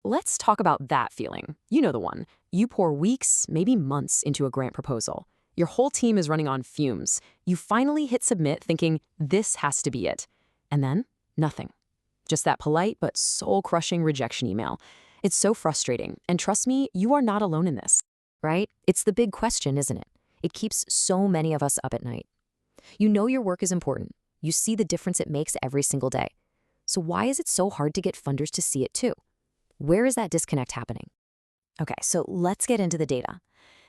let's talk about that feeling. You know the one. You pour weeks, maybe months into a grant proposal. Your whole team is running on fumes. You finally hit submit thinking, this has to be it. And then, nothing. Just that polite but soul-crushing rejection email. It's so frustrating, and trust me, you are not alone in this. Right? It's the big question, isn't it? It keeps so many of us up at night. You know your work is important. You see the difference it makes every single day. So why is it so hard to get funders to see it too? Where is that disconnect happening? Okay, so let's get into the data.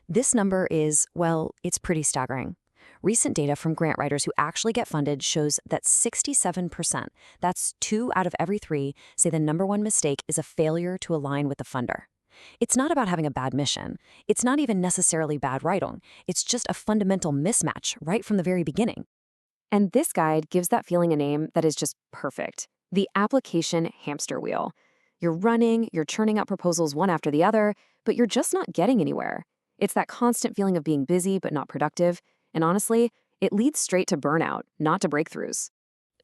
This number is, well, it's pretty staggering. Recent data from grant writers who actually get funded shows that 67%, that's 2 out of every 3, say the number one mistake is a failure to align with the funder. It's not about having a bad mission. It's not even necessarily bad writing. It's just a fundamental mismatch right from the very beginning. And this guide gives that feeling a name that is just perfect. The application hamster wheel. You're running, you're churning out proposals one after the other, but you're just not getting anywhere. It's that constant feeling of being busy but not productive. And honestly, it leads straight to burnout, not to breakthroughs.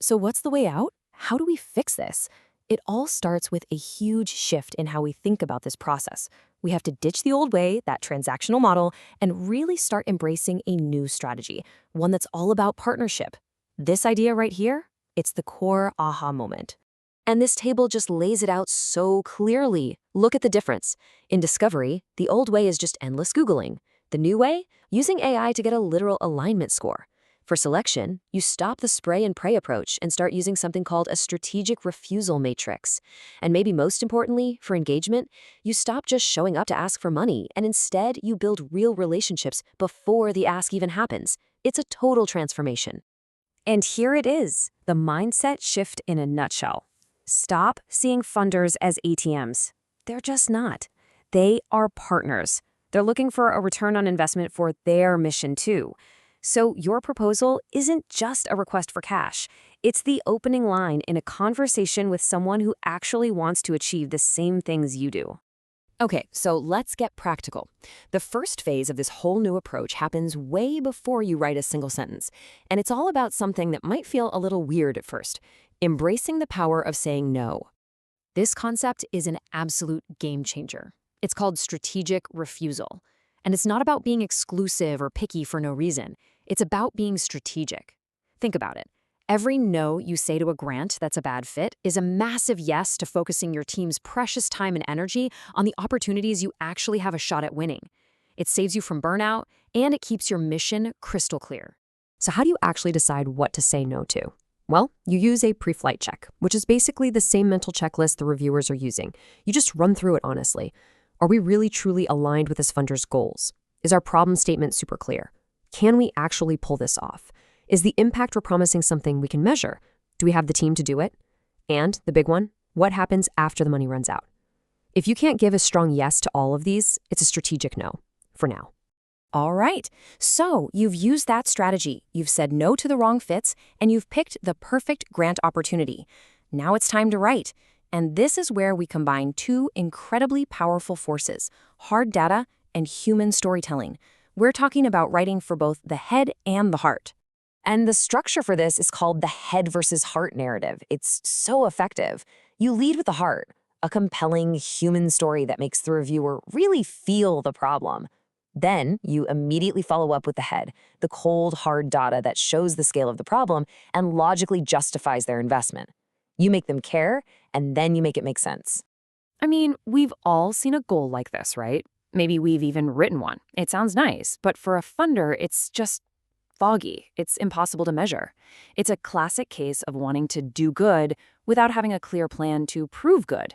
So what's the way out? How do we fix this? It all starts with a huge shift in how we think about this process. We have to ditch the old way, that transactional model, and really start embracing a new strategy, one that's all about partnership. This idea right here, it's the core aha moment. And this table just lays it out so clearly. Look at the difference. In discovery, the old way is just endless Googling. The new way, using AI to get a literal alignment score. For selection, you stop the spray and pray approach and start using something called a strategic refusal matrix. And maybe most importantly, for engagement, you stop just showing up to ask for money, and instead you build real relationships before the ask even happens. It's a total transformation. And here it is, the mindset shift in a nutshell. Stop seeing funders as ATMs. They're just not. They are partners. They're looking for a return on investment for their mission too. So your proposal isn't just a request for cash. It's the opening line in a conversation with someone who actually wants to achieve the same things you do. Okay, so let's get practical. The first phase of this whole new approach happens way before you write a single sentence. And it's all about something that might feel a little weird at first: embracing the power of saying no. This concept is an absolute game changer. It's called strategic refusal. And it's not about being exclusive or picky for no reason. It's about being strategic. Think about it. Every no you say to a grant that's a bad fit is a massive yes to focusing your team's precious time and energy on the opportunities you actually have a shot at winning. It saves you from burnout, and it keeps your mission crystal clear. So how do you actually decide what to say no to? Well, you use a pre-flight check, which is basically the same mental checklist the reviewers are using. You just run through it honestly. Are we really truly aligned with this funder's goals? Is our problem statement super clear? Can we actually pull this off? Is the impact we're promising something we can measure? Do we have the team to do it? And the big one, what happens after the money runs out? If you can't give a strong yes to all of these, it's a strategic no, for now. All right, so you've used that strategy. You've said no to the wrong fits, and you've picked the perfect grant opportunity. Now it's time to write. And this is where we combine two incredibly powerful forces: hard data and human storytelling. We're talking about writing for both the head and the heart. And the structure for this is called the head versus heart narrative. It's so effective. You lead with the heart, a compelling human story that makes the reviewer really feel the problem. Then you immediately follow up with the head, the cold, hard data that shows the scale of the problem and logically justifies their investment. You make them care, and then you make it make sense. I mean, we've all seen a goal like this, right? Maybe we've even written one. It sounds nice, but for a funder, it's just foggy. It's impossible to measure. It's a classic case of wanting to do good without having a clear plan to prove good.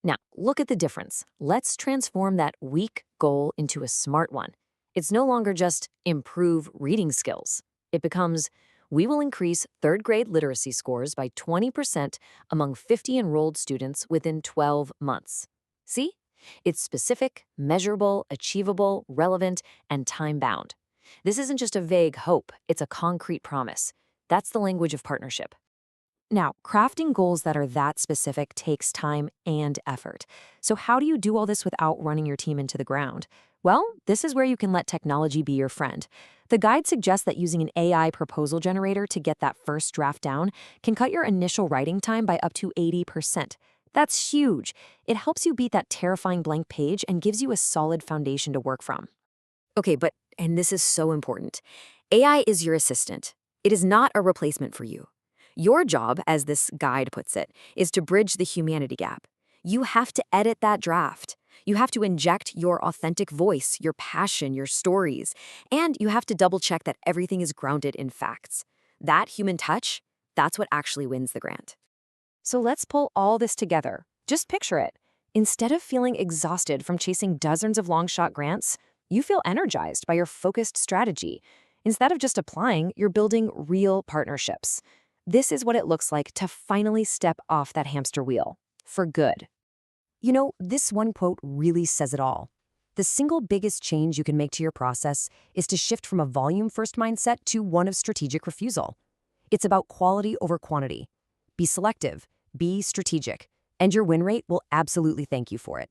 Now, look at the difference. Let's transform that weak goal into a smart one. It's no longer just improve reading skills. It becomes, we will increase third-grade literacy scores by 20% among 50 enrolled students within 12 months. See? It's specific, measurable, achievable, relevant, and time-bound. This isn't just a vague hope, it's a concrete promise. That's the language of partnership. Now, crafting goals that are that specific takes time and effort. So how do you do all this without running your team into the ground? Well, this is where you can let technology be your friend. The guide suggests that using an AI proposal generator to get that first draft down can cut your initial writing time by up to 80%. That's huge. It helps you beat that terrifying blank page and gives you a solid foundation to work from. Okay, and this is so important, AI is your assistant. It is not a replacement for you. Your job, as this guide puts it, is to bridge the humanity gap. You have to edit that draft. You have to inject your authentic voice, your passion, your stories, and you have to double check that everything is grounded in facts. That human touch, that's what actually wins the grant. So let's pull all this together. Just picture it. Instead of feeling exhausted from chasing dozens of long-shot grants, you feel energized by your focused strategy. Instead of just applying, you're building real partnerships. This is what it looks like to finally step off that hamster wheel. For good. You know, this one quote really says it all. The single biggest change you can make to your process is to shift from a volume-first mindset to one of strategic refusal. It's about quality over quantity. Be selective, be strategic, and your win rate will absolutely thank you for it.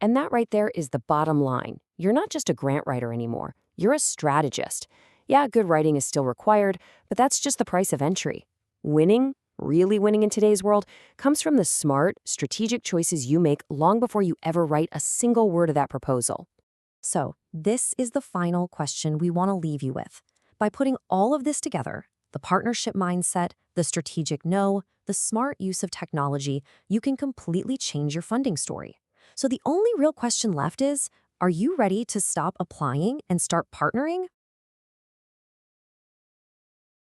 And that right there is the bottom line. You're not just a grant writer anymore. You're a strategist. Yeah, good writing is still required, but that's just the price of entry. Winning, really winning in today's world, comes from the smart, strategic choices you make long before you ever write a single word of that proposal. So, this is the final question we want to leave you with. By putting all of this together, the partnership mindset, the strategic no, the smart use of technology, you can completely change your funding story. So the only real question left is, are you ready to stop applying and start partnering?